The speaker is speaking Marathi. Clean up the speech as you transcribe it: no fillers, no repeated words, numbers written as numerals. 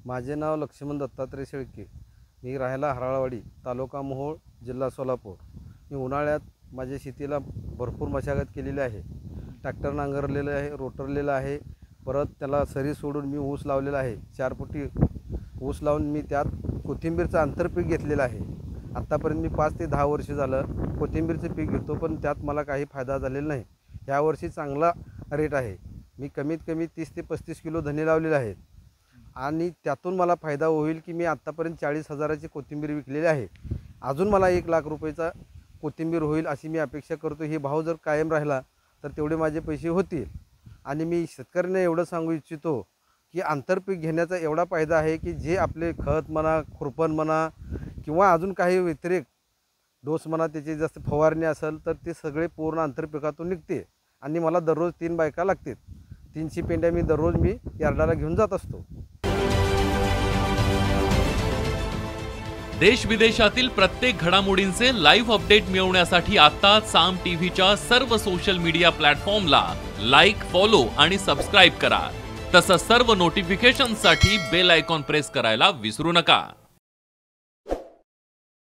माझे नाव लक्ष्मण दत्तात्रय शेळके. मी राहायला हराळवाडी, तालुका मोहोळ, जिल्हा सोलापूर. मी उन्हाळ्यात माझ्या शेतीला भरपूर मशागत केलेली आहे. ट्रॅक्टर नांगरलेलं आहे, रोटरलेलं आहे. परत त्याला सरी सोडून मी ऊस लावलेला आहे. 4 फुटी ऊस लावून मी त्यात कोथिंबीरचं आंतरपीक घेतलेलं आहे. आत्तापर्यंत मी 5 ते 10 वर्ष झालं कोथिंबीरचं पीक घेतो, पण त्यात मला काही फायदा झालेला नाही. यावर्षी चांगला रेट आहे. मी कमीत कमी 30 ते 35 किलो धने लावलेले आहेत आणि त्यातून मला फायदा होईल की मी आत्तापर्यंत 40,000ची कोथिंबीर विकलेली आहे. अजून मला 1 लाख रुपयाचा कोथिंबीर होईल अशी मी अपेक्षा करतो. हे भाव जर कायम राहिला तर तेवढे माझे पैसे होतील. आणि मी शेतकऱ्यांना एवढं सांगू इच्छितो की आंतरपीक घेण्याचा एवढा फायदा आहे की जे आपले खत म्हणा, खुरपण म्हणा किंवा अजून काही व्यतिरिक्त डोस म्हणा, त्याची जास्त फवारणी असेल तर ते सगळे पूर्ण आंतरपिकातून निघते. आणि मला दररोज 3 बायका लागतात. 300 पेंड्या मी दररोज यार्डाला घेऊन जात असतो. देश विदेशातील प्रत्येक घडामोडींचे लाईव्ह अपडेट मिळवण्यासाठी आता साम टीव्हीच्या सर्व सोशल मीडिया प्लॅटफॉर्मला लाईक, फॉलो आणि सबस्क्राईब करा. तसंच सर्व नोटिफिकेशनसाठी बेल आयकॉन प्रेस करायला विसरू नका.